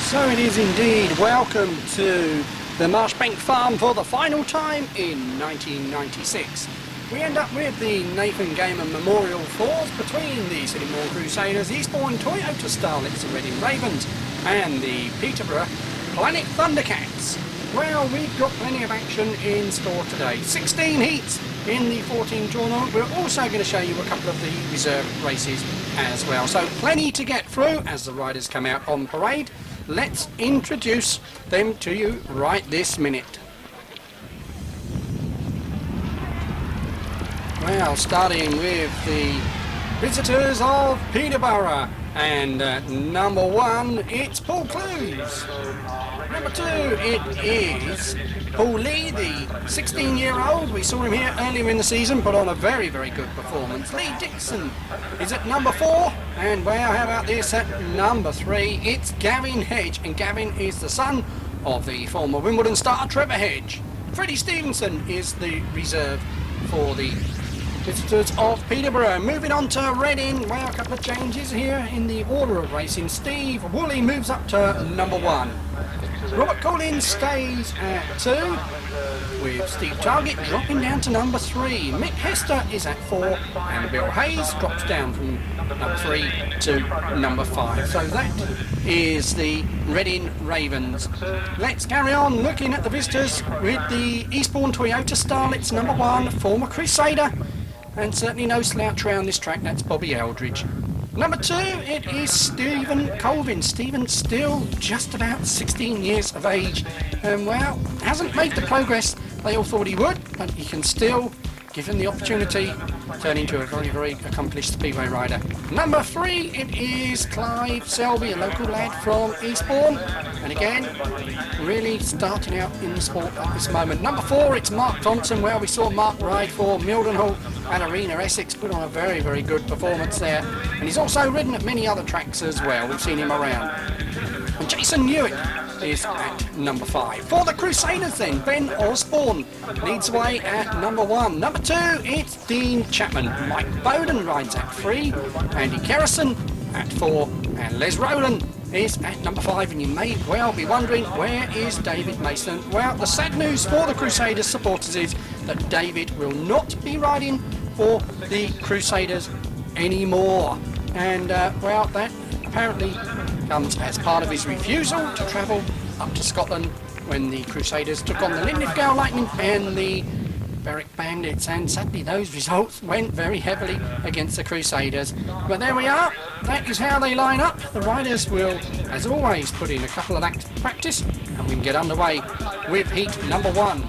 So it is indeed. Welcome to the Marshbank Farm for the final time in 1996. We end up with the Nathan Gaiman Memorial Fours between the Sittingbourne Crusaders, Eastbourne Toyota Starlets, the Reading Ravens, and the Peterborough Planet Thundercats. Well, we've got plenty of action in store today. 16 heats in the 14 tournament. We're also going to show you a couple of the reserve races as well. So plenty to get through as the riders come out on parade. Let's introduce them to you right this minute. Well, starting with the visitors of Peterborough, and number one, it's Paul Clues. Number two, it is Paul Lee, the 16-year-old. We saw him here earlier in the season, put on a very, very good performance. Lee Dixon is at number four, and well, how about this at number three? It's Gavin Hedge, and Gavin is the son of the former Wimbledon star Trevor Hedge. Freddie Stevenson is the reserve for the visitors of Peterborough. Moving on to Reading, well, a couple of changes here in the order of racing. Steve Woolley moves up to number one. Robert Collins stays at two, with Steve Target dropping down to number three. Mick Hester is at four, and Bill Hayes drops down from number three to number five. So that is the Reading Ravens. Let's carry on looking at the visitors with the Eastbourne Toyota Starlets. Number one, former Crusader, and certainly no slouch around this track, that's Bobby Eldridge. Number two, it is Stephen Colvin. Stephen still just about 16 years of age, and well, hasn't made the progress they all thought he would, but he can still, given the opportunity, turn into a very, very accomplished speedway rider. Number three, it is Clive Selby, a local lad from Eastbourne, and again, really starting out in the sport at this moment. Number four, it's Mark Thompson. Well, we saw Mark ride for Mildenhall and Arena Essex, put on a very, very good performance there, and he's also ridden at many other tracks as well. We've seen him around. And Jason Newitt is at number five. For the Crusaders then, Ben Osborne leads the way at number one. Number two, it's Dean Chapman. Mike Bowden rides at three, Andy Kerrison at four, and Les Rowland is at number five. And you may well be wondering, where is David Mason? Well, the sad news for the Crusaders supporters is that David will not be riding for the Crusaders anymore. And well, that apparently comes as part of his refusal to travel up to Scotland when the Crusaders took on the Linlithgow Lightning and the Berwick Bandits, and sadly those results went very heavily against the Crusaders. But there we are, that is how they line up. The riders will, as always, put in a couple of laps of practice, and we can get underway with heat number one.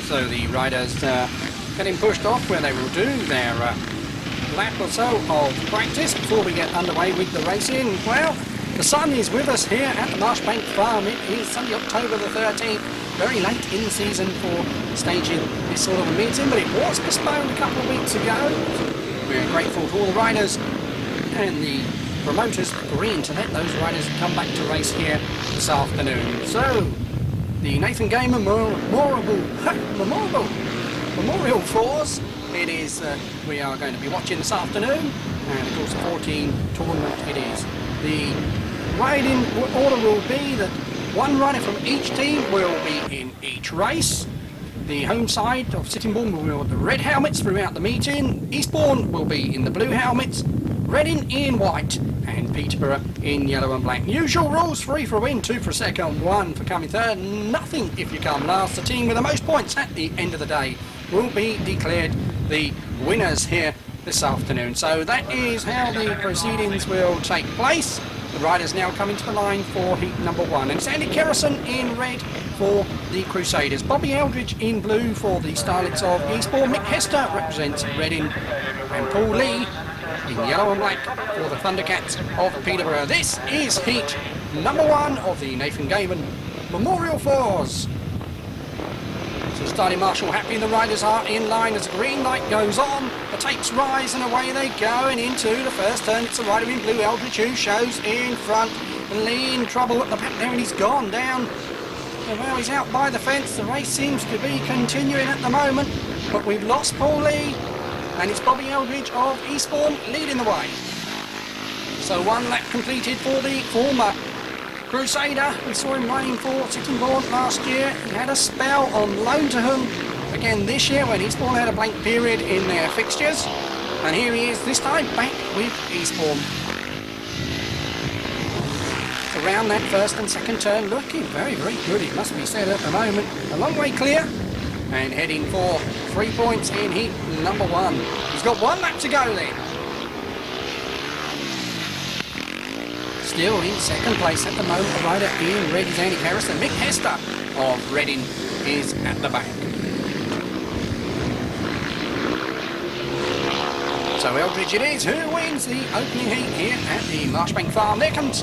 So the riders getting pushed off where they will do their lap or so of practice before we get underway with the racing. Well, the sun is with us here at the Marshbank Farm. It is Sunday, October the 13th, very late in the season for staging this sort of a meeting, but it was postponed a couple of weeks ago. We're grateful to all the riders and the promoters agreeing to let those riders come back to race here this afternoon. So the Nathan Gaiman Memorial Fours, it is, we are going to be watching this afternoon, and of course the 14 tournament it is. The riding order will be that one rider from each team will be in each race. The home side of Sittingbourne will wear the red helmets throughout the meeting. Eastbourne will be in the blue helmets. Reading in white, and Peterborough in yellow and black. Usual rules: 3 for a win, 2 for a second, 1 for coming third, nothing if you come last. The team with the most points at the end of the day will be declared the winners here this afternoon. So that is how the proceedings will take place. The riders now coming to the line for heat number 1. And it's Andy Kerrison in red for the Crusaders. Bobby Eldridge in blue for the Starlets of Eastbourne. Mick Hester represents Reading. And Paul Lee in yellow and black for the Thundercats of Peterborough. This is heat number 1 of the Nathan Gaiman Memorial Fours. So starting marshal happy, the riders are in line as the green light goes on. The tapes rise and away they go, and into the first turn it's the rider in blue, Eldridge, who shows in front. Lee in trouble at the back there, and he's gone down. And well, he's out by the fence. The race seems to be continuing at the moment, but we've lost Paul Lee, and it's Bobby Eldridge of Eastbourne leading the way. So 1 lap completed for the former Crusader. We saw him running for Sittingbourne last year. He had a spell on loan to him again this year when Eastbourne had a blank period in their fixtures. And here he is this time back with Eastbourne. Around that first and second turn, looking very, very good, it must be said at the moment. A long way clear and heading for 3 points in heat number 1. He's got 1 lap to go then. Still in second place at the moment, the rider in red is Andy Harrison. Mick Hester of Reading is at the back. So Eldridge it is who wins the opening heat here at the Marshbank Farm. There comes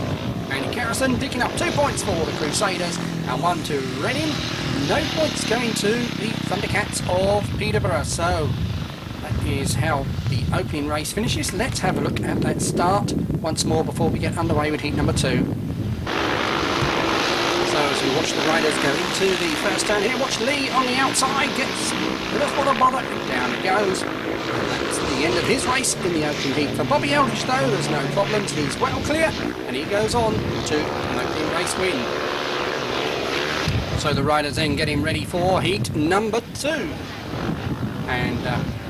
Andy Harrison digging up 2 points for the Crusaders and 1 to Reading. No points going to the Thundercats of Peterborough. So that is how the opening race finishes. Let's have a look at that start once more before we get underway with heat number 2. So as we watch the riders go into the first turn here, watch Lee on the outside, gets rid of what a bother, down it goes. And that's the end of his race in the opening heat. For Bobby Eldridge though, there's no problems, he's well clear, and he goes on to an opening race win. So the riders then getting ready for heat number 2. And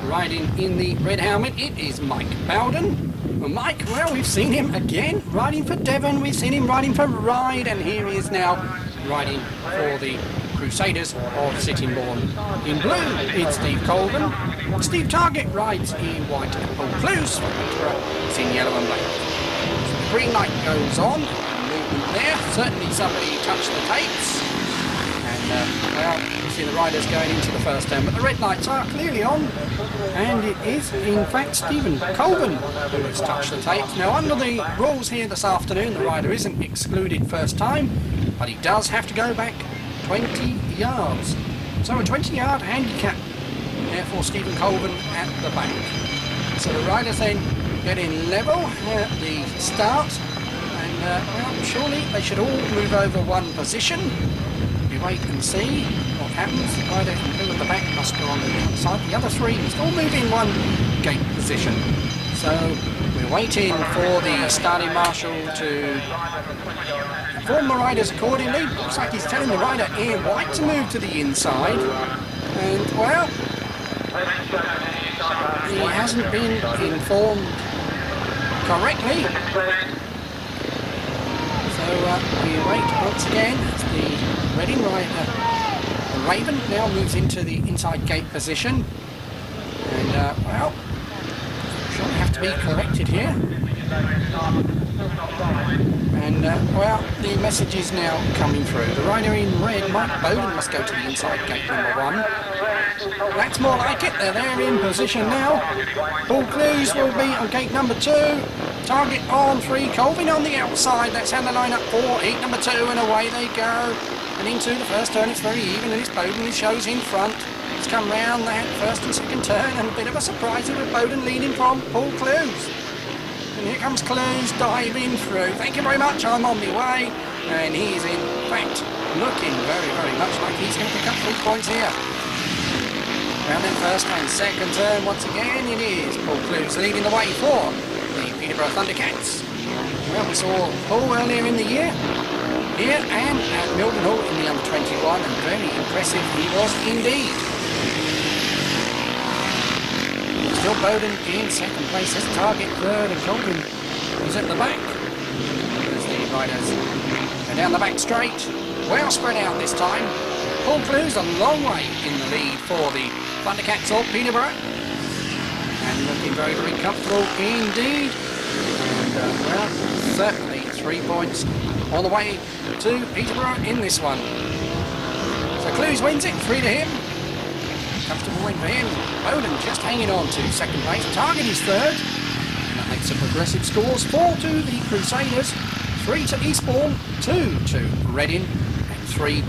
riding in the red helmet, it is Mike Bowden. Well, Mike, well, we've seen him again riding for Devon, we've seen him riding for Ryde, and here he is now riding for the Crusaders of Sittingbourne. In blue, it's Steve Colvin. Steve Target rides in white, and Paul Clues from Peterborough is in yellow and black. So the green light goes on, movement there, certainly somebody touched the tapes. Well, you see the riders going into the first turn, but the red lights are clearly on, and it is in fact Stephen Colvin who has touched the tapes. Now under the rules here this afternoon, the rider isn't excluded first time, but he does have to go back 20 yards. So a 20-yard handicap there for Stephen Colvin at the back. So the riders then getting level at the start, and well, surely they should all move over 1 position. Wait and see what happens. The rider in blue at the back must go on the outside. The other 3 must all move in 1 gate position. So we're waiting for the starting marshal to inform the riders accordingly. Looks like he's telling the rider in white to move to the inside. And well, he hasn't been informed correctly. So we wait once again as the Reading rider, the Raven, now moves into the inside gate position. And well, surely have to be corrected here. And well, the message is now coming through. The rider in red, Mike Bowden, must go to the inside gate number 1. That's more like it. They're in position now. Paul Clues will be on gate number 2. Target on 3, Colvin on the outside. That's how they line up for heat number 2, and away they go. And into the first turn, it's very even, and it's Bowden who shows in front. It's come round that first and second turn, and a bit of a surprise with Bowden leading from Paul Clues. And here comes Clues diving through. Thank you very much, I'm on my way. And he's in fact looking very, very much like he's going to pick up 3 points here. Round that first and second turn, once again, it is Paul Clues leading the way for the Peterborough Thundercats. Well, we saw Paul earlier in the year, here and at Milton Hall in the under-21, and very impressive he was indeed. Still Bowden in second place as Target third, and Colvin is at the back. As the riders go down the back straight, well spread out this time. Paul Clues a long way in the lead for the Thundercats of Peterborough. And looking very, very comfortable indeed. And, well, certainly 3 points on the way to Peterborough in this one. So Clues wins it, 3 to him. Comfortable win for him. Bowden just hanging on to second place. Target is third. And that makes the progressive scores 4 to the Crusaders, 3 to Eastbourne, 2 to Reading, and 3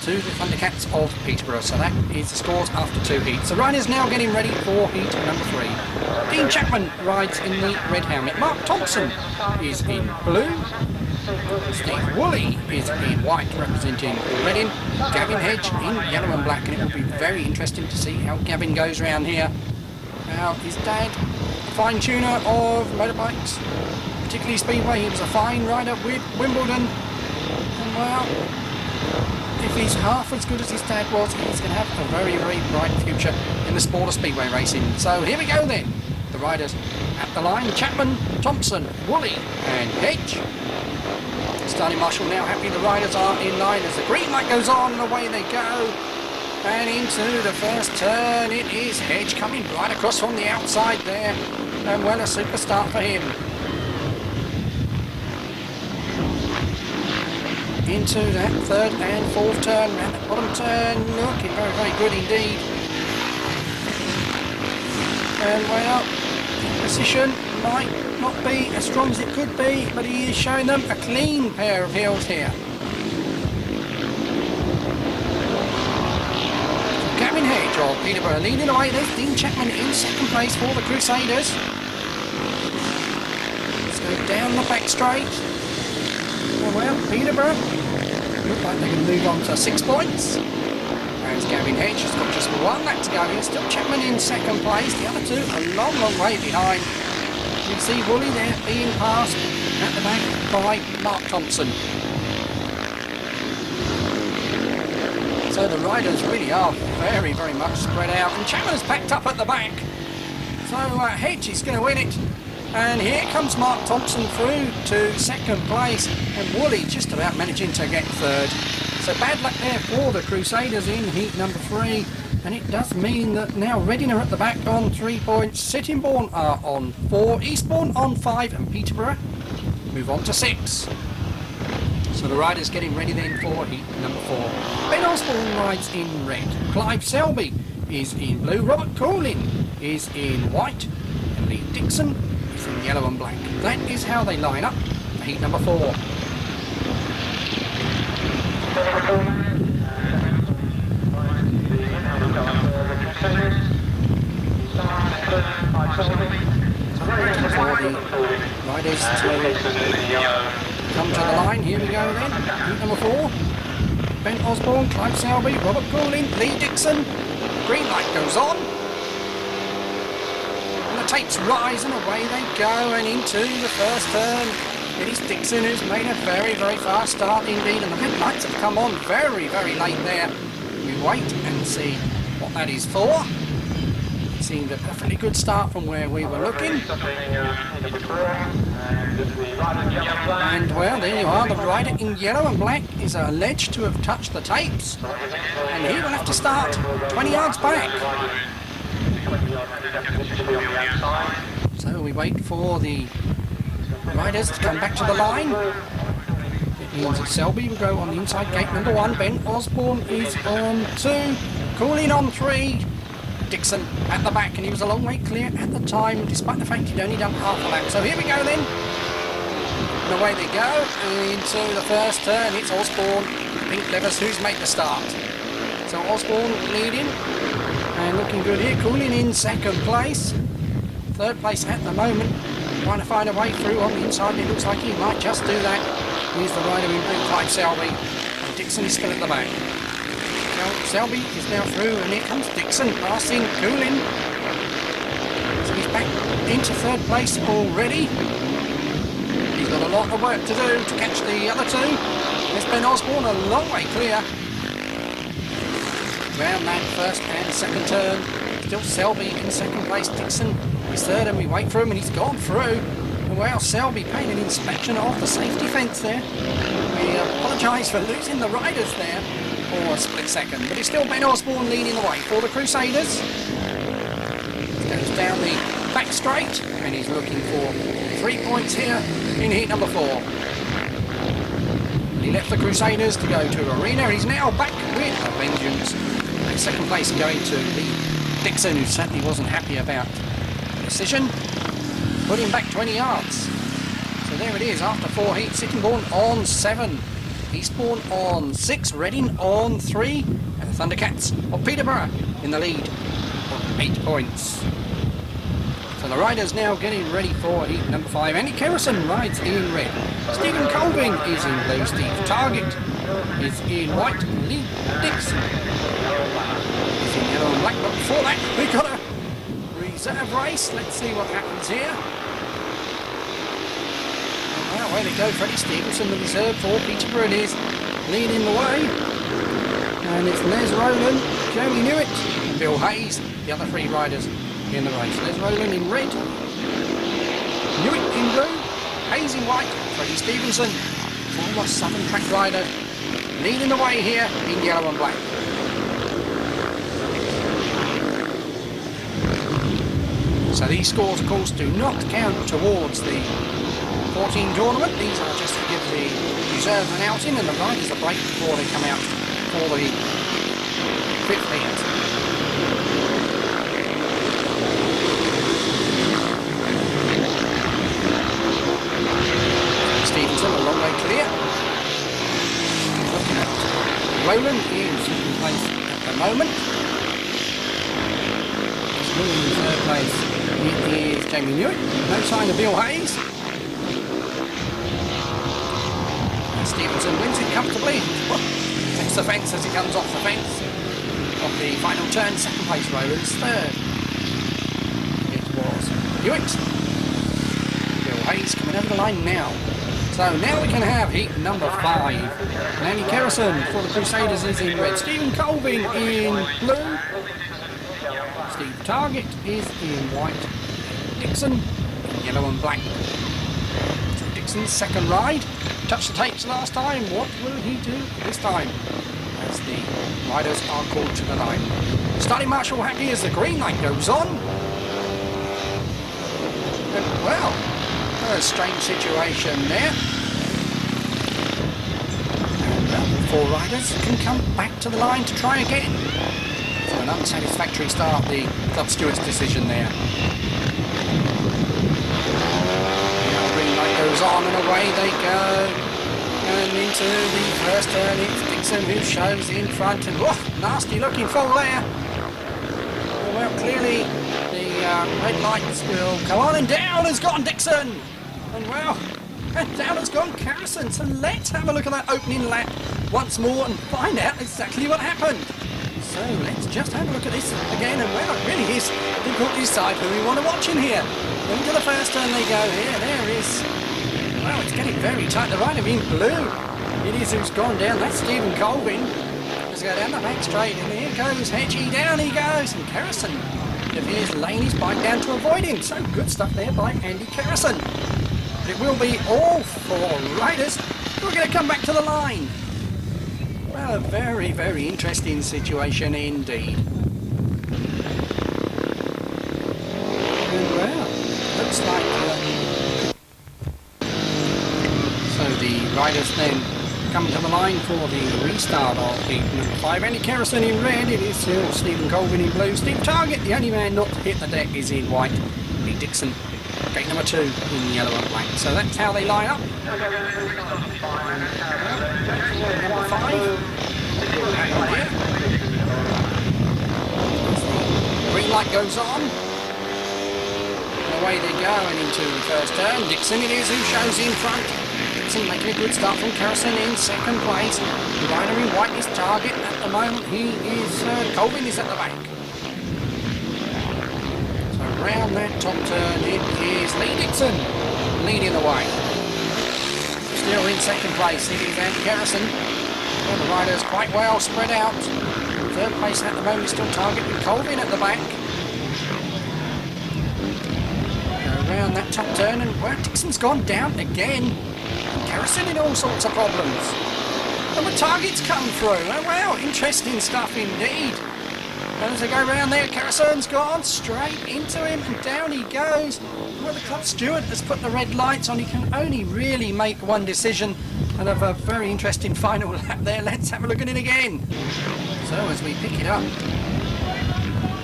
to the Thundercats of Peterborough. So that is the scores after 2 heats. The riders now getting ready for heat number 3. Dean Chapman rides in the red helmet. Mark Thompson is in blue. Steve Woolley is in white, representing Reading. Gavin Hedge in yellow and black, and it will be very interesting to see how Gavin goes around here. Now, his dad, a fine tuner of motorbikes, particularly Speedway. He was a fine rider with Wimbledon, and well, if he's half as good as his dad was, he's going to have a very, very bright future in the sport of Speedway racing. So here we go then. The riders at the line: Chapman, Thompson, Woolley and Hedge. Starting marshal now happy the riders are in line as the green light goes on and away they go. And into the first turn it is Hedge coming right across from the outside there. And well, a super start for him. Into that third and fourth turn, round that bottom turn, looking very, very good indeed. And well, position might not be as strong as it could be, but he is showing them a clean pair of heels here. Gavin Hedge of Peterborough leading away. There's Dean Chapman in second place for the Crusaders. Let's go down the back straight. Oh well, Peterborough look like they can move on to 6 points. Whereas Gavin Hedge has got just 1 lap to go. Here's still Chapman in second place. The other two a long, long way behind. You can see Woolley there being passed at the back by Mark Thompson. So the riders really are very, very much spread out. And Chapman's packed up at the back. So Hedge is going to win it. And here comes Mark Thompson through to second place. And Woolley just about managing to get third. So bad luck there for the Crusaders in heat number 3. And it does mean that now Reading are at the back on 3 points, Sittingbourne are on 4, Eastbourne on 5, and Peterborough move on to 6. So the riders getting ready then for heat number 4. Ben Osborne rides in red, Clive Selby is in blue, Robert Coolin is in white, and Lee Dixon is in yellow and black. That is how they line up for heat number 4. Riders to come to the line. Here we go then. Heat number 4. Ben Osborne, Clive Selby, Robert Coolin, Lee Dixon. Green light goes on. And the tapes rise and away they go and into the first turn. It is Dixon who's made a very, very fast start indeed. And the headlights have come on very, very late there. We wait and see what that is for. Seemed a perfectly good start from where we were looking. And well, there you are, the rider in yellow and black is alleged to have touched the tapes. And he will have to start 20 yards back. So we wait for the riders to come back to the line. It means that Selby will go on the inside gate number 1. Ben Osborne is on 2. Coolin on 3. Dixon at the back, and he was a long way clear at the time, despite the fact he'd only done half a lap. So here we go then. And away they go into the first turn. It's Osborne, Pink Levers, who's made the start. So Osborne leading and looking good here. Coolin in second place. Third place at the moment. Trying to find a way through on the inside. It looks like he might just do that. Here's the rider in blue, Clive Selby. And Dixon is still at the back. Selby is now through, and here comes Dixon passing Coolin. So he's back into third place already. He's got a lot of work to do to catch the other two. There's Ben Osborne a long way clear. Round that first and second turn. Still Selby in second place. Dixon is third, and we wait for him, and he's gone through. And well, Selby paying an inspection of the safety fence there. We apologise for losing the riders there. or a split second. But it's still Ben Osborne leading the way for the Crusaders. Goes down the back straight, and he's looking for 3 points here in heat number 4. He left the Crusaders to go to Arena. He's now back with a vengeance. And second place going to Lee Dixon, who certainly wasn't happy about the decision. Put him back 20 yards. So there it is, after 4 heats, Sittingbourne on 7. Eastbourne on 6, Reading on 3, and the Thundercats of Peterborough in the lead on 8 points. So the riders now getting ready for heat number 5. Andy Kerrison rides in red. Stephen Colvin is in blue. Steve Target is in white. Lee Dixon is in yellow and black. But before that, we've got a reserve race. Let's see what happens here. Well, away they go. Freddie Stevenson, the reserve for Peterborough, is leading the way. And it's Les Rowland, Jamie Newitt, and Bill Hayes, the other 3 riders in the race. Les Rowland in red, Newitt in blue, Hayes in white, Freddie Stevenson, former Southern Track rider, leading the way here in yellow and black. So these scores, of course, do not count towards the 14 tournament. These are just to give the reserve an outing and the riders a break before they come out for the 5th heat. Stevenson a long way clear. Looking at Rowland in second place at the moment. Still in third place it is Jamie Newitt. No sign of Bill Hayes. And Stevenson wins it comfortably. Takes the fence as he comes off the fence. Off the final turn, second place Rowland's third. It was Newitt. Bill Hayes coming over the line now. So now we can have heat number 5. Andy Kerrison for the Crusaders is in red. Stephen Colvin in blue. Steve Target is in white. Dixon in yellow and black. So Dixon's second ride. Touched the tapes last time. What will he do this time? As the riders are called to the line. Starting Marshall happy as the green light goes on. And well, a strange situation there. And the 4 riders can come back to the line to try again. So an unsatisfactory start, the club steward's decision there. The green light goes on and away they go. And into the first turn it's Dixon who shows in front. And whoa, nasty looking fall there. Well, clearly the red lights will go on, and down has gone Dixon. And well, and down has gone Kerrison. So let's have a look at that opening lap once more and find out exactly what happened. So let's just have a look at this again. And well, it really is difficult to decide who we want to watch in here. Into the first turn they go here. There is, well, it's getting very tight. The rider in blue, it is who's gone down. That's Stephen Colvin. Let's go down the back straight. And here goes Hedgie. Down he goes. And Kerrison appears laying his bike down to avoid him. So good stuff there by Andy Kerrison. It will be all 4 riders who are going to come back to the line. Well, a very, very interesting situation indeed. And well, looks like... so the riders then come to the line for the restart of heat number 5. Andy Kerrison in red, it is still Stephen Colvin in blue. Steve Target, the only man not to hit the deck, is in white. Lee Dixon, gate number 2 in yellow and black. So that's how they line up. Number 5. Green light goes on. And away they go and into the first turn. Dixon it is who shows in front. Dixon making a good start from Kerrison in second place. The rider in white is Target at the moment. He is, Colvin is at the back. So around that top turn it is Lee Dixon leading the way. Still in second place it is Andy Kerrison. Well, the riders quite well spread out. Third place at the moment is still Target with Colvin at the back. Around that top turn, and well, Dixon's gone down again. And Kerrison in all sorts of problems. And the targets come through. Oh, wow, interesting stuff indeed. And as they go round there, Carrison's gone straight into him, and down he goes. Well, the club steward has put the red lights on. He can only really make one decision, and have a very interesting final lap there. Let's have a look at it again. So as we pick it up,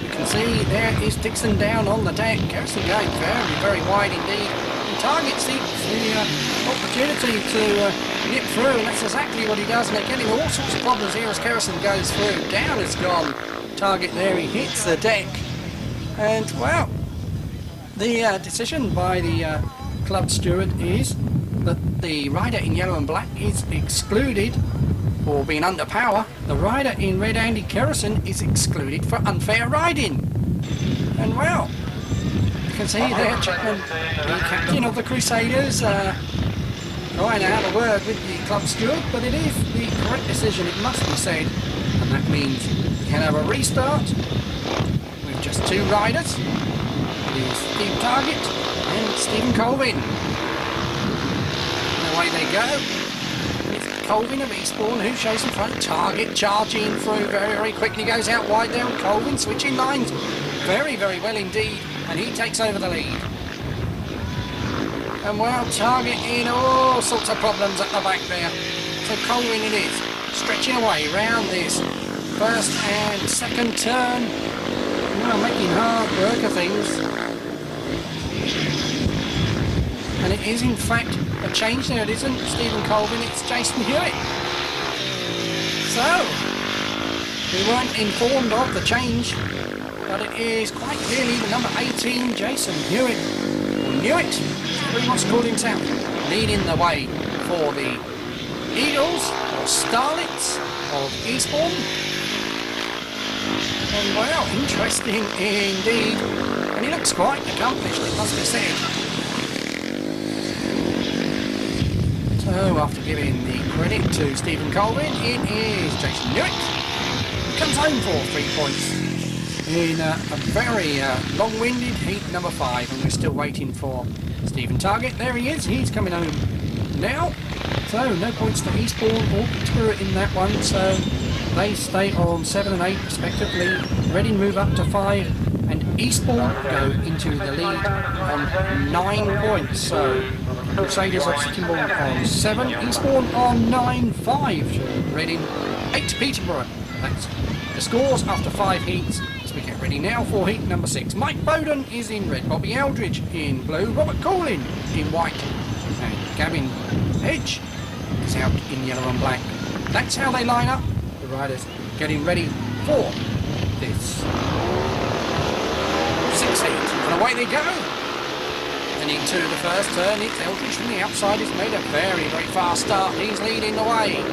you can see there is Dixon down on the deck. Carrison going very, very wide indeed. And Target seeks the opportunity to nip through, and that's exactly what he does. And they're getting all sorts of problems here as Carrison goes through. Down is gone. Target there, he hits the deck. And, well, the decision by the club steward is that the rider in yellow and black is excluded for being under power. The rider in red, Andy Kerrison, is excluded for unfair riding. And well, you can see there Chapman, the captain of the Crusaders, trying to have a word with the club steward, but it is the correct decision, it must be said, and that means we can have a restart with just two riders. It is Steve Target and Stephen Colvin. Away they go. It's Colvin of Eastbourne who shows in front. Target charging through very, very quickly, goes out wide there. Colvin switching lines very, very well indeed, and he takes over the lead. And well, Target in all sorts of problems at the back there. So Colvin it is, stretching away round this first and second turn. Well, making hard work of things. And it is in fact a change there, it isn't Stephen Colvin, it's Jason Hewitt. So, we weren't informed of the change, but it is quite clearly the number 18, Jason Hewitt, or Newitt, he wants to call himself, leading the way for the Eagles, or Starlets, of Eastbourne. And well, interesting indeed, and he looks quite accomplished, it must be said. So after giving the credit to Stephen Colvin, it is Jason Newitt who comes home for 3 points in a very long-winded heat number 5, and we're still waiting for Stephen Target. There he is, he's coming home now. So no points to Eastbourne or Peterborough in that one, so they stay on 7 and 8 respectively. Reading move up to 5, and Eastbourne go into the lead on 9 points. So Crusaders of Sittingbourne on 7, Eastbourne on 9-5, Reading 8 Peterborough. That's the scores after 5 heats as we get ready now for heat number 6. Mike Bowden is in red, Bobby Eldridge in blue, Robert Coolin in white, and Gavin Hedge is out in yellow and black. That's how they line up, the riders getting ready for this 6 heat, and away they go. And into the first turn, it's Eldridge from the outside. He's made a very, very fast start. He's leading the way.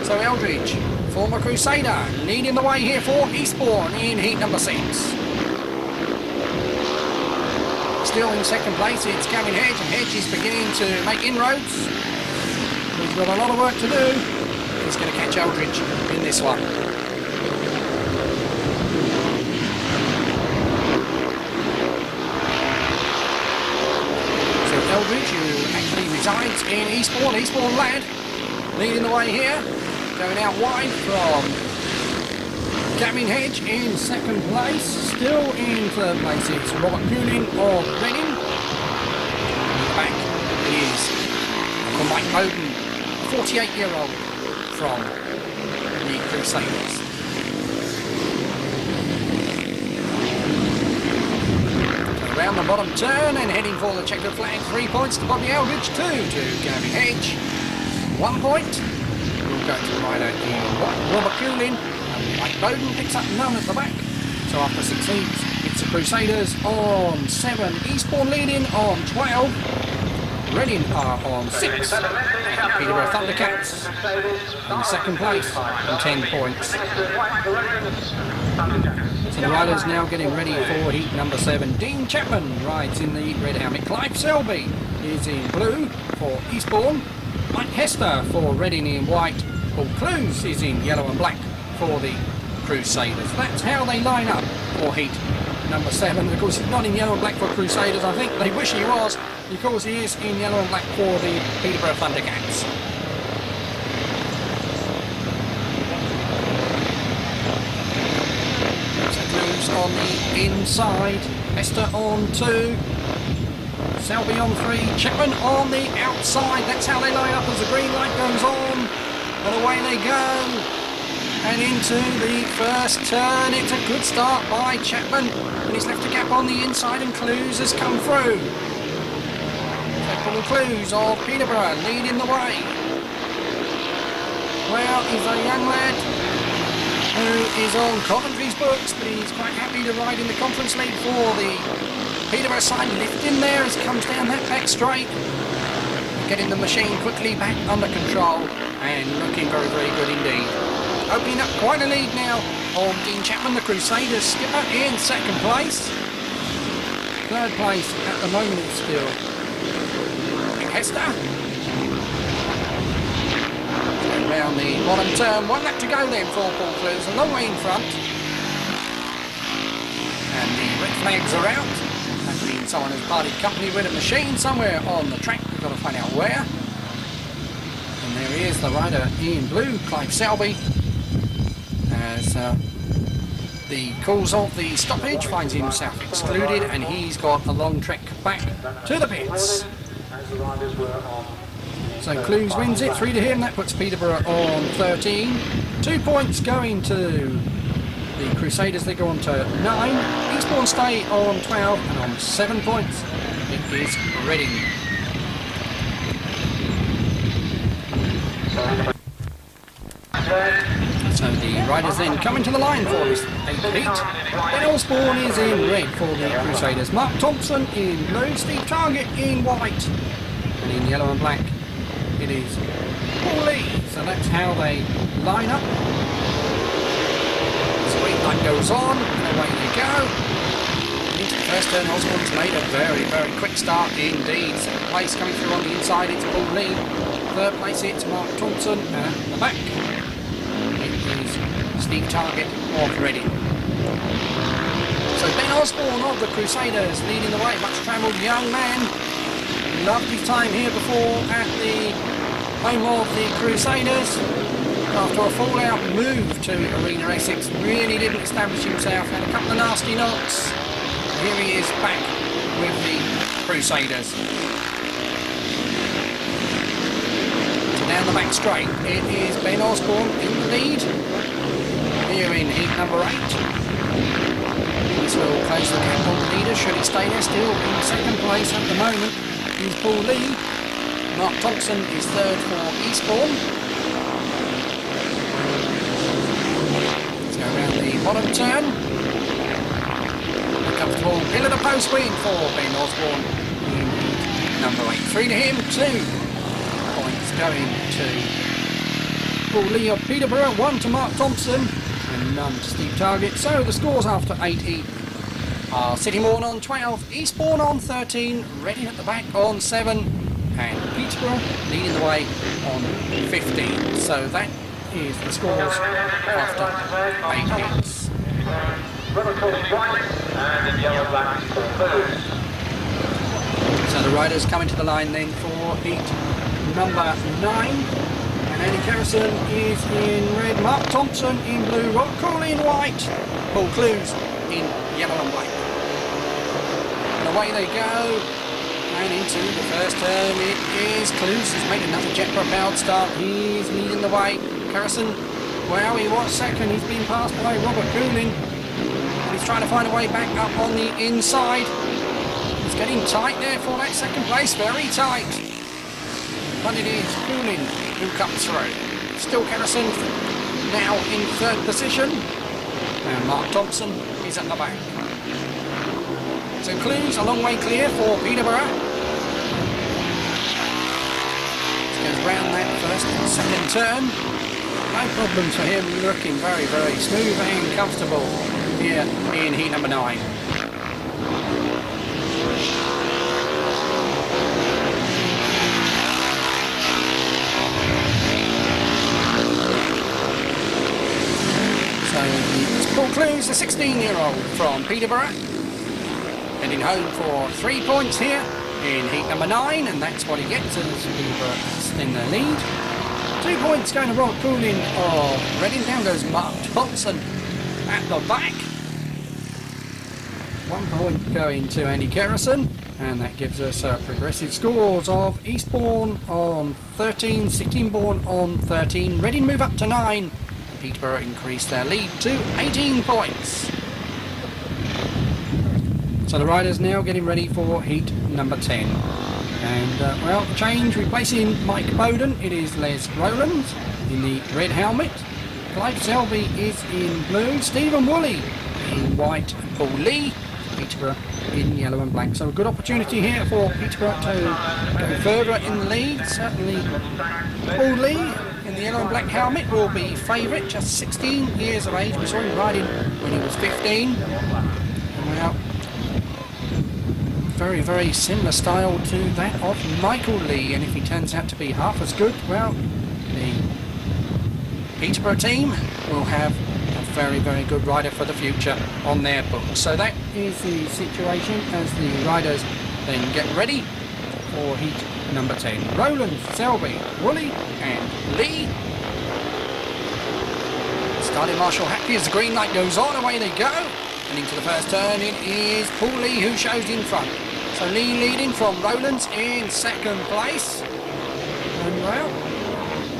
So Eldridge, former Crusader, leading the way here for Eastbourne in heat number 6. Still in second place, it's Gavin Hedge, and Hedge is beginning to make inroads. He's got a lot of work to do. He's going to catch Eldridge in this one. Eldridge, who actually resides in Eastbourne, Eastbourne lad, leading the way here, going out wide from Gavin Hedge in second place. Still in third place, it's Robert Coolin of Reading. Back is from Mike Bowden, a 48-year-old from the Crusaders. Around the bottom turn and heading for the checkered flag. 3 points to Bobby Eldridge, 2 to Gavin Hedge. 1 point will go to the rider in Robert Coolin, and Mike Bowden picks up none at the back. So after 6 heats, it's the Crusaders on 7, Eastbourne leading on 12, Reading are on 6, and Peterborough Thundercats in second place on 10 points. So the riders now getting ready for heat number 7. Dean Chapman rides in the red helmet. Clive Selby is in blue for Eastbourne. Mike Hester for Reading in white. Paul Clues is in yellow and black for the Crusaders. That's how they line up for heat number 7. Of course, he's not in yellow and black for Crusaders. I think they wish he was, because he is in yellow and black for the Peterborough Thundercats. Clues on the inside. Esther on 2. Selby on 3. Chapman on the outside. That's how they line up as the green light goes on. And away they go. And into the first turn. It's a good start by Chapman. And he's left a gap on the inside and Clues has come through. Paul Clues of Peterborough leading the way. Well, he's a young lad who is on Coventry's books, but he's quite happy to ride in the Conference League for the Peterborough side. Lifting there as he comes down that back straight. Getting the machine quickly back under control and looking very, very good indeed. Opening up quite a lead now on Dean Chapman, the Crusaders skipper, in second place. Third place at the moment is still Hester. Around the bottom turn, 1 lap to go then for Paul Clues, a long way in front. And the red flags are out. That means someone has parted company with a machine somewhere on the track. We've got to find out where. And there he is, the rider in blue, Clive Selby. As the cause of the stoppage finds himself excluded, and he's got a long trek back to the pits. So Clues wins it, 3 to him. That puts Peterborough on 13. 2 points going to the Crusaders. They go on to 9. Eastbourne stay on 12, and on 7 points it is Reading. So the riders then come into the line for this 8th heat. Ben Osborne is in red for the Crusaders. Mark Thompson in blue. Steve Target in white. And in yellow and black it is Paul Lee. So that's how they line up. The green light goes on, and away they go. Into the first turn, Osborne's made a very, very quick start indeed. Second place coming through on the inside, it's Paul Lee. Third place it's Mark Thompson, and at the back it is Steve Target of Reading. So Ben Osborne of the Crusaders leading the way, much travelled young man. Loved his time here before at the home of the Crusaders. After a fallout move to Arena Essex, really didn't establish himself, had a couple of nasty knocks. Here he is back with the Crusaders. So down the back straight, it is Ben Osborne in the lead. Here in heat number 8. This will close the gap on the leader, should it stay there. Still in second place at the moment is Paul Lee. Mark Thompson is third for Eastbourne. Let's go around the bottom turn. A comfortable pillar to post win for Ben Osborne in number 8. 3 to him, 2 points going to Paul Lee of Peterborough, 1 to Mark Thompson, and none to Steve Target. So the scores after 8 heat are Sittingbourne on 12, Eastbourne on 13, Reading at the back on 7, and Peterborough leading the way on 15. So that is the scores after 8 heats. So the riders come into the line then for heat number 9. And Andy Carrison is in red, Mark Thompson in blue, Rob Crawley in white, Paul Clues in yellow and black. And away they go, and into the first turn it is Clues has made another jet propelled start. He's leading the way. Carrison, well, he was second, he's been passed by Robert Cooling, and he's trying to find a way back up on the inside. It's getting tight there for that second place, very tight. But it is Cooling who comes through. Still Carrison now in third position, and Mark Thompson is at the back. So Clues a long way clear for Peterborough. Goes round that first and second turn. No problems for him, looking very, very smooth and comfortable here in heat number 9. So it's Paul Clues, the 16-year-old from Peterborough, heading home for 3 points here in heat number 9, and that's what he gets as Peterborough in the lead. 2 points going to Rob Cooling of Reading. Down goes Mark Thompson at the back. 1 point going to Andy Kerrison, and that gives us progressive scores of Eastbourne on 13, Sittingbourne on 13, Reading move up to 9, Peterborough increase their lead to 18 points. So the riders now getting ready for heat number 10. And, well, change, replacing Mike Bowden, it is Les Rowland in the red helmet. Clive Selby is in blue, Stephen Woolley in white, and Paul Lee, Peterborough in yellow and black. So a good opportunity here for Peterborough to go further in the lead. Certainly Paul Lee in the yellow and black helmet will be favourite, just 16 years of age. We saw him riding when he was 15. And well, very, very similar style to that of Michael Lee, and if he turns out to be half as good, well, the Peterborough team will have a very, very good rider for the future on their books. So that is the situation as the riders then get ready for heat number 10. Rowland, Selby, Woolley and Lee. Starting Marshall happy as the green light goes on, away they go. And into the first turn it is Paul Lee who shows in front. So Lee leading from Rowlands in second place. And well,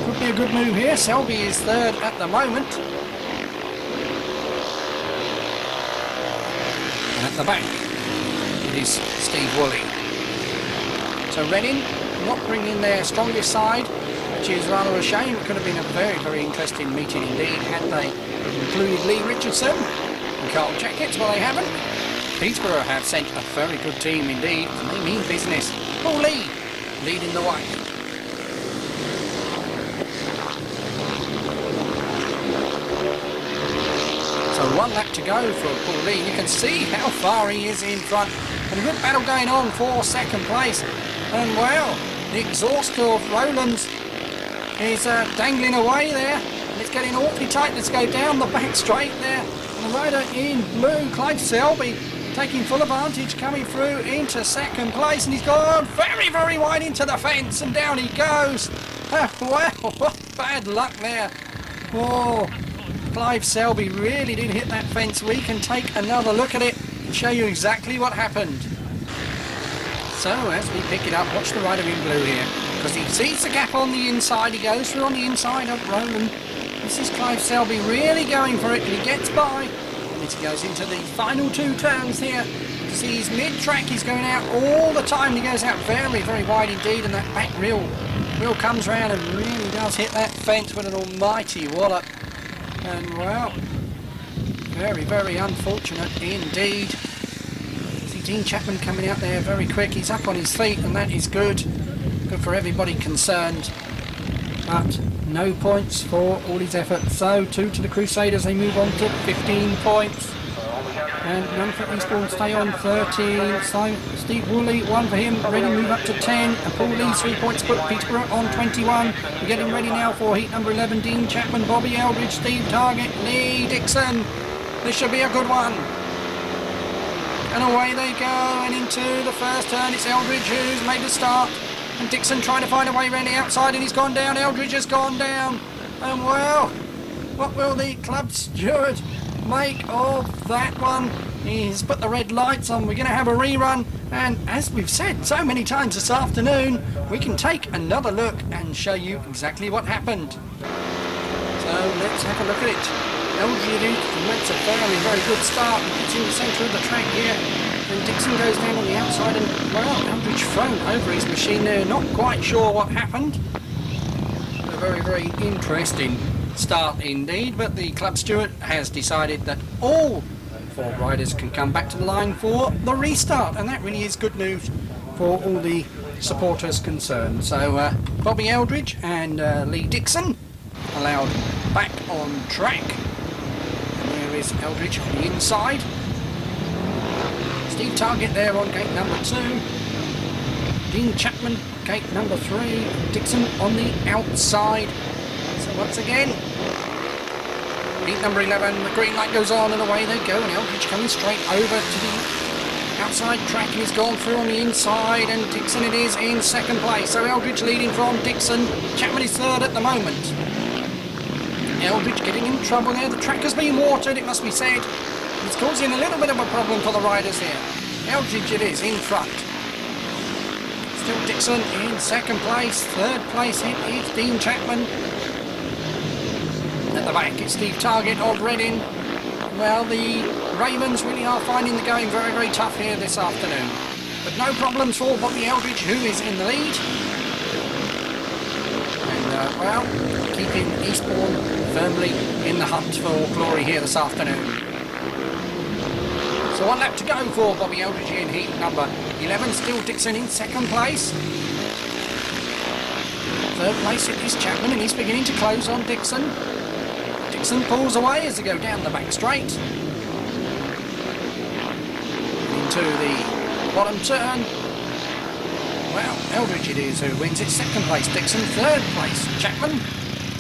could be a good move here. Selby is third at the moment. And at the back it is Steve Woolley. So Reading not bringing their strongest side, which is rather a shame. It could have been a very, very interesting meeting indeed had they included Lee Richardson and Carl Jackets, but they haven't. Peterborough have sent a very good team indeed, and they mean business. Paul Lee leading the way. So 1 lap to go for Paul Lee. You can see how far he is in front. And a good battle going on for second place. And well, the exhaust of Rowlands is dangling away there. And it's getting awfully tight. Let's go down the back straight there. And the rider in blue, Clive Selby, taking full advantage, coming through into second place, and he's gone very, very wide into the fence, and down he goes. Well, what bad luck there. Oh, Clive Selby really did hit that fence. We can take another look at it and show you exactly what happened. So as we pick it up, watch the rider in blue here, because he sees the gap on the inside, he goes through on the inside of Rowland. This is Clive Selby really going for it, and he gets by. As he goes into the final 2 turns here, you see he's mid-track, he's going out all the time, he goes out very, very wide indeed, and that back wheel comes round and really does hit that fence with an almighty wallop. And well, very, very unfortunate indeed. See Dean Chapman coming out there very quick, he's up on his feet, and that is good for everybody concerned. But no points for all his efforts. So 2 to the Crusaders, they move on to 15 points. And none for Eastbourne, stay on 13. So Steve Woolley, 1 for him, ready move up to 10. And Paul Lee, 3 points put Peterborough on 21. We're getting ready now for heat number 11. Dean Chapman, Bobby Eldridge, Steve Target, Lee Dixon. This should be a good one. And away they go, and into the first turn it's Eldridge who's made the start. And Dixon trying to find a way around the outside, and he's gone down. Eldridge has gone down. And well, what will the club steward make of that one? He's put the red lights on. We're going to have a rerun. And as we've said so many times this afternoon, we can take another look and show you exactly what happened. So let's have a look at it. Eldridge makes a very, very good start. It's in the centre of the track here. And Dixon goes down on the outside, and well, Eldridge thrown over his machine there, not quite sure what happened. A very, very interesting start indeed, but the club steward has decided that all 4 riders can come back to the line for the restart, and that really is good news for all the supporters concerned. So Bobby Eldridge and Lee Dixon allowed back on track. And there is Eldridge on the inside. Steve Target there on gate number 2. Dean Chapman, gate number 3. Dixon on the outside. So once again, gate number 11, the green light goes on and away they go. And Eldridge coming straight over to the outside track, and he's gone through on the inside. And Dixon it is in second place. So Eldridge leading from Dixon. Chapman is third at the moment. Eldridge getting in trouble there. The track has been watered, it must be said. He's It's causing a little bit of a problem for the riders here. Eldridge it is in front. Still Dixon in second place. Third place it is Dean Chapman. At the back it's Steve Target of Reading. Well, the Ravens really are finding the going very, very tough here this afternoon. But no problems for Bobby Eldridge, who is in the lead. And, well, keeping Eastbourne firmly in the hunt for glory here this afternoon. So 1 lap to go for Bobby Eldridge in heat number 11. Still Dixon in second place. Third place it is Chapman, and he's beginning to close on Dixon. Dixon pulls away as they go down the back straight. Into the bottom turn. Well, Eldridge it is who wins it. Second place Dixon, third place Chapman.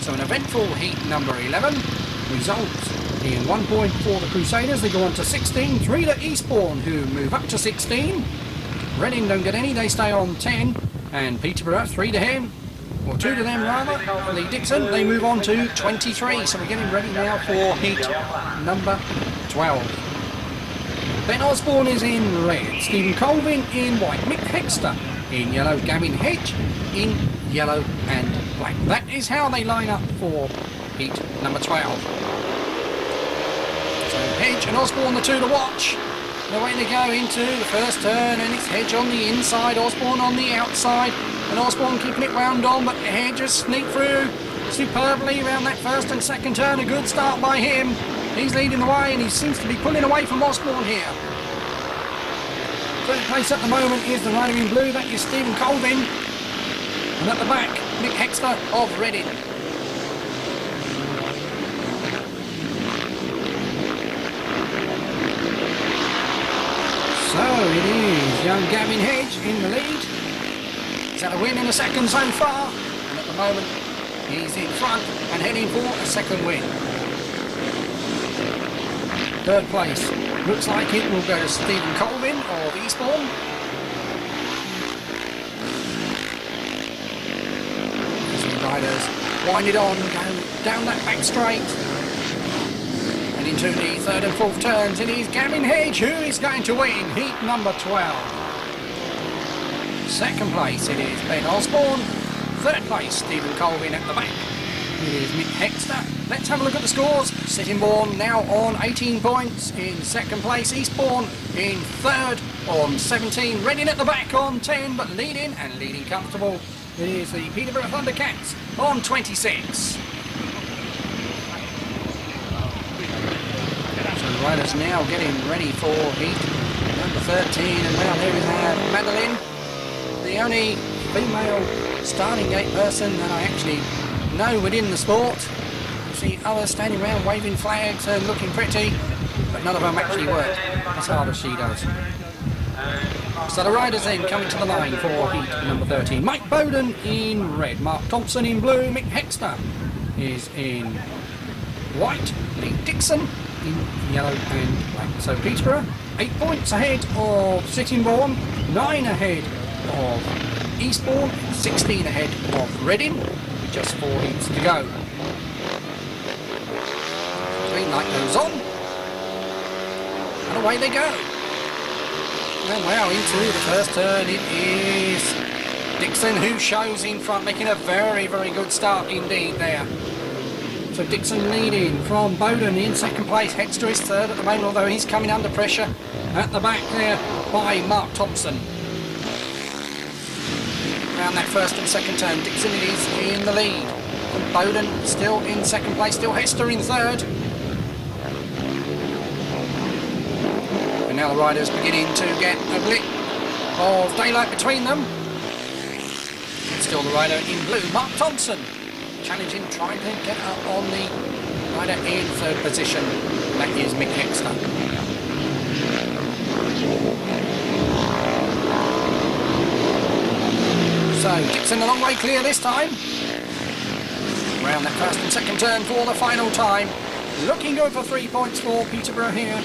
So an eventful heat number 11 results in 1 point for the Crusaders. They go on to 16, 3 to Eastbourne, who move up to 16. Reading don't get any, they stay on 10. And Peterborough, 3 to him. Or 2 to them rather, for the Dixon, they move on to 23, so we're getting ready now for heat number 12. Ben Osborne is in red, Stephen Colvin in white, Mick Hexter in yellow, Gavin Hedge in yellow and black. That is how they line up for heat number 12. So Hedge and Osborne, the 2 to watch. Away they go into the first turn, and it's Hedge on the inside, Osborne on the outside. And Osborne keeping it wound on, but Hedge just sneaked through superbly around that first and second turn. A good start by him. He's leading the way, and he seems to be pulling away from Osborne here. Third place at the moment is the rider in blue. That is Stephen Colvin. And at the back, Mick Hexter of Reading. So it is young Gavin Hedge in the lead. He's had a win in a second so far, and at the moment he's in front and heading for a second win. Third place looks like it will go to Stephen Colvin of Eastbourne. As the riders wind it on, go down that back straight. And into the third and fourth turns, it is Gavin Hedge who is going to win heat number 12. Second place it is Ben Osborne. Third place Stephen Colvin at the back. It is Mick Hexter. Let's have a look at the scores. Sittingbourne now on 18 points. In second place Eastbourne in third on 17. Reading at the back on 10, but leading comfortable. It is the Peterborough Thundercats on 26. So the riders now getting ready for heat number 13, and now there is Madeline, the only female starting gate person that I actually know within the sport. You see others standing around waving flags and looking pretty, but none of them actually work as hard as she does. So the riders then coming to the line for heat number 13. Mike Bowden in red, Mark Thompson in blue, Mick Hexter is in white, Lee Dixon in yellow and black. So Peterborough 8 points ahead of Sittingbourne, 9 ahead of Eastbourne, 16 ahead of Reading, with just 4 heats to go. Green light goes on, and away they go. And well, into the first turn it is Dixon who shows in front, making a very, very good start indeed there. So Dixon leading from Bowden in second place. Hexter is third at the moment, although he's coming under pressure at the back there by Mark Thompson. Around that first and second turn, Dixon is in the lead. And Bowden still in second place, still Hester in third. And now the riders beginning to get a blip of daylight between them. And still the rider in blue, Mark Thompson, challenging, trying to get up on the rider in third position. That is Mick Hexter. So Dixon a long way clear this time. Around that first and second turn for the final time. Looking good for 3 points for Peterborough here.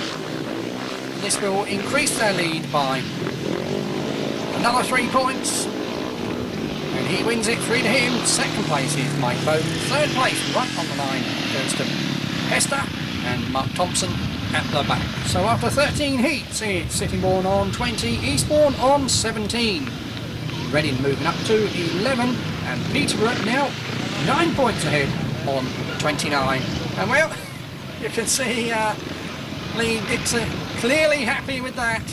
This will increase their lead by another 3 points. And he wins it, 3 to him. Second place is Mike Bowden. Third place, right on the line, goes to Hester and Mark Thompson. at the back. So after 13 heats, it's Sittingbourne on 20, Eastbourne on 17. Reading moving up to 11, and Peterborough now 9 points ahead on 29. And well, you can see Lee Dixon clearly happy with that.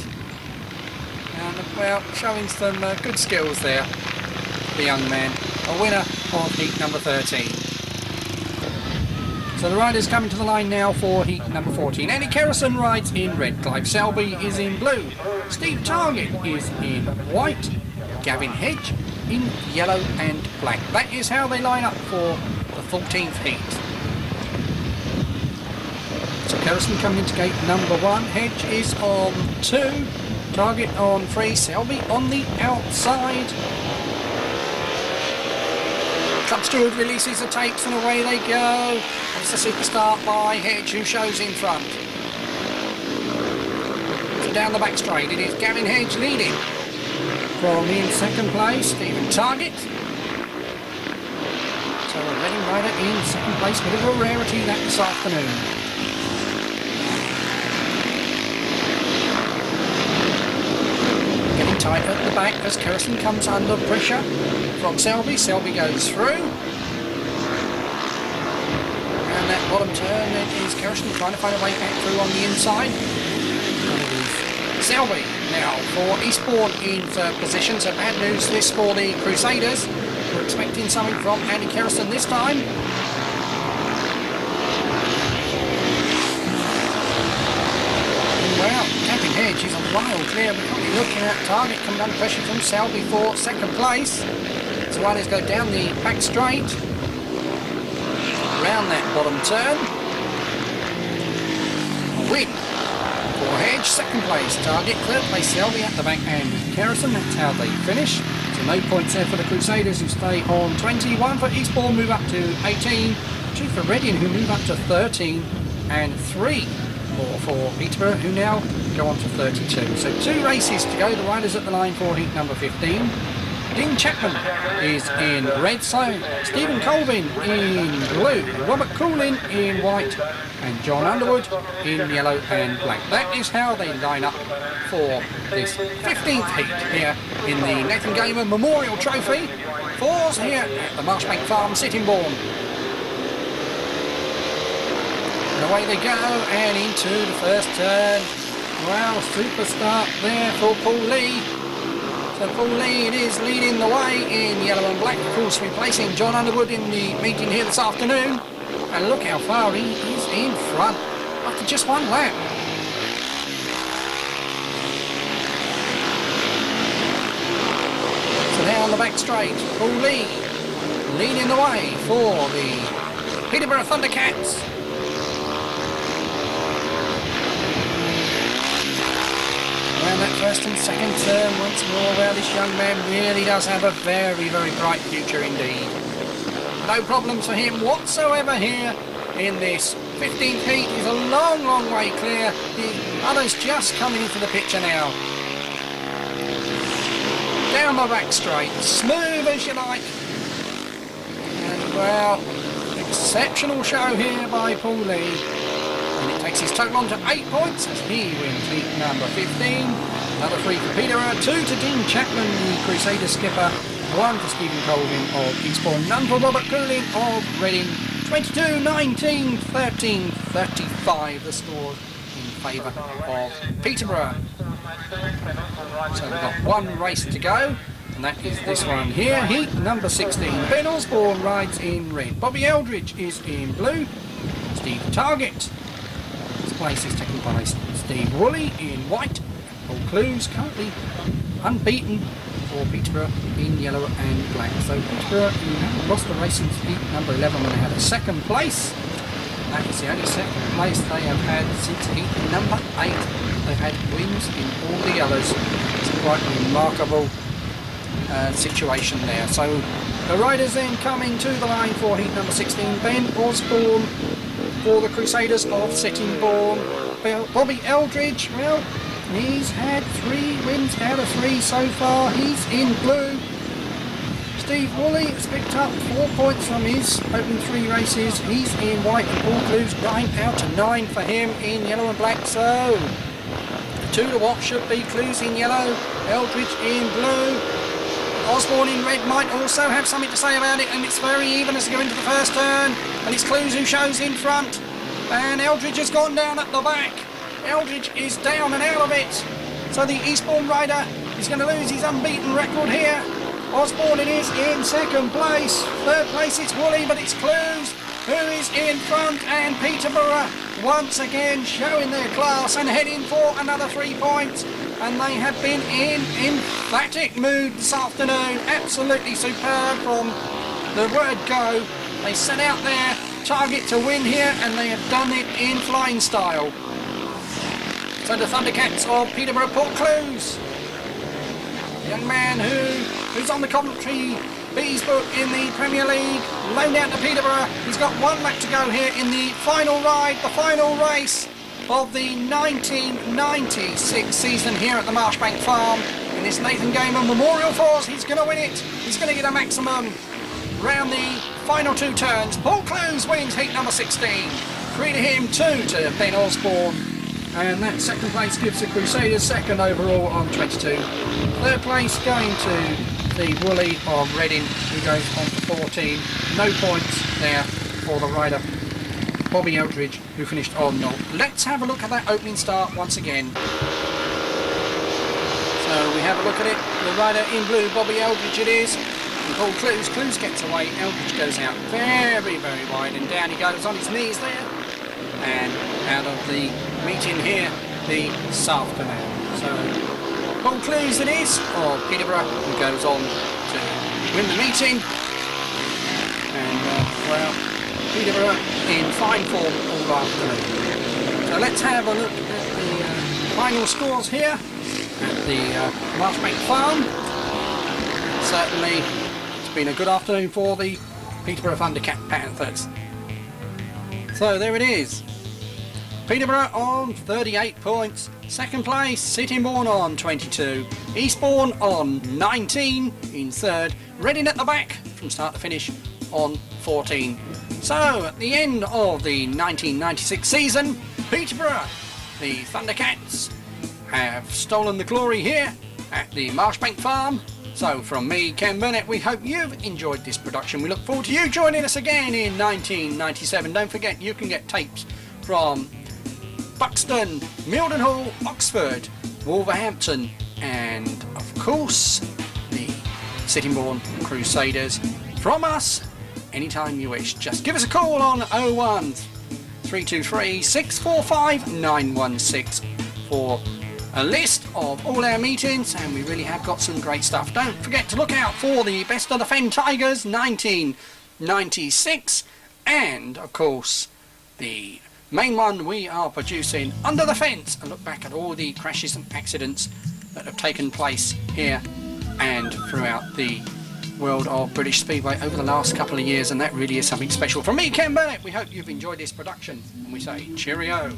And well, showing some good skills there, the young man, a winner of heat number 13. So the riders coming to the line now for heat number 14. Andy Kerrison rides in red, Clive Selby is in blue, Steve Target is in white, Gavin Hedge in yellow and black. That is how they line up for the 14th heat. So Kerrison coming into gate number 1, Hedge is on 2, Target on 3, Selby on the outside. Club steward releases the tapes and away they go. It's a super start by Hedge who shows in front. So down the back straight it is Gavin Hedge leading. From in second place, Stephen Target. So a Reading rider in second place, bit of a rarity that this afternoon. Getting tight at the back as Kerrison comes under pressure from Selby. Selby goes through. And that bottom turn, it is Kerrison trying to find a way back through on the inside. And it is Selby now for Eastbourne in third position. So bad news this for the Crusaders. We're expecting something from Andy Kerrison this time. Well, Gavin Hedge is a mile clear. We're probably looking at Target coming under pressure from Selby for second place. So riders go down the back straight, around that bottom turn. A win for Hedge, second place Target, third place Selby at the back and Kerrison. That's how they finish. So no points there for the Crusaders who stay on 20. 1 for Eastbourne, move up to 18. 2 for Reading who move up to 13. And 3 more for Peterborough who now go on to 32. So 2 races to go. The riders at the line for heat number 15. Dean Chapman is in red, so Stephen Colvin in blue, Robert Coolin in white, and John Underwood in yellow and black. That is how they line up for this 15th heat here in the Nathan Gamer Memorial Trophy. 4s here at the Marshbank Farm, Sittingbourne. And away they go, and into the first turn. Wow, super start there for Paul Lee. So Paul Lee it is leading the way in yellow and black, of course replacing John Underwood in the meeting here this afternoon. And look how far he is in front after just 1 lap. So now on the back straight, Paul Lee leading the way for the Peterborough Thundercats. Around that first and second turn once more. Well, this young man really does have a very, very bright future indeed. No problems for him whatsoever here in this 15th heat. He's a long, long way clear. The others just coming into the picture now. Down the back straight, smooth as you like. And well, exceptional show here by Paul Lee. And it takes his total on to 8 points as he wins heat number 15. Another 3 for Peterborough, 2 to Dean Chapman, the Crusader skipper, 1 for Stephen Colvin of Eastbourne, none for Robert Coolin of Reading. 22, 19, 13, 35 the score in favour of Peterborough. So we've got 1 race to go, and that is this one here, heat number 16. Ben Osborne rides in red, Bobby Eldridge is in blue, Steve Target. Place is taken by Steve Woolley in white. Paul Clues currently unbeaten for Peterborough in yellow and black. So Peterborough who haven't lost the race since heat number 11 when they had a second place. That is the only second place they have had since heat number 8. They've had wins in all the others. It's quite a remarkable situation there. So the riders then coming to the line for heat number 16. Ben Osborne for the Crusaders of Sittingbourne. Bobby Eldridge, well, he's had 3 wins out of 3 so far. He's in blue. Steve Woolley has picked up 4 points from his opening 3 races. He's in white and Paul Clues 9 out of 9 for him in yellow and black. So the 2 to watch should be Clues in yellow, Eldridge in blue. Osborne in red might also have something to say about it, and it's very even as they go into the first turn, and it's Clues who shows in front, and Eldridge has gone down at the back. Eldridge is down and out of it, so the Eastbourne rider is going to lose his unbeaten record here. Osborne it is in second place, third place it's Woolley, but it's Clues who is in front, and Peterborough once again showing their class and heading for another 3 points. And they have been in emphatic mood this afternoon. Absolutely superb from the word go. They set out their target to win here, and they have done it in flying style. So the Thundercats of Peterborough, Port Clues, the young man who's on the Coventry Bees book in the Premier League, loaned out to Peterborough. He's got 1 lap to go here in the final ride, the final race of the 1996 season here at the Marshbank Farm in this Nathan Gamer Memorial Force. He's going to win it. He's going to get a maximum round the final 2 turns. Paul Clues wins heat number 16. 3 to him, 2 to Ben Osborne. And that second place gives the Crusaders second overall on 22. Third place going to the Woolley of Reading, who goes on to 14. No points there for the rider Bobby Eldridge, who finished on 0. Let's have a look at that opening start once again. So we have a look at it. The rider in blue, Bobby Eldridge it is. And Paul Clues. Clues gets away. Eldridge goes out very, very wide, and down he goes on his knees there. And out of the meeting here this afternoon. So Paul Clues it is of Peterborough, who goes on to win the meeting. And well, Peterborough in fine form all afternoon. So let's have a look at the final scores here at the Marshbank Farm. Certainly it's been a good afternoon for the Peterborough Thundercat Panthers. So there it is. Peterborough on 38 points. Second place, Sittingbourne on 22. Eastbourne on 19 in third. Reading at the back from start to finish on 14. So, at the end of the 1996 season, Peterborough, the Thundercats, have stolen the glory here at the Marshbank Farm. So, from me, Ken Burnett, we hope you've enjoyed this production. We look forward to you joining us again in 1997. Don't forget, you can get tapes from Buxton, Mildenhall, Oxford, Wolverhampton, and, of course, the Sittingbourne Crusaders from us. Anytime you wish, just give us a call on 01 323 645 916 for a list of all our meetings, and we really have got some great stuff. Don't forget to look out for the Best of the Fen Tigers 1996, and of course the main one we are producing, Under the Fence, and look back at all the crashes and accidents that have taken place here and throughout the world of British Speedway over the last couple of years, and that really is something special. From me, Ken Burnett, we hope you've enjoyed this production, and we say cheerio.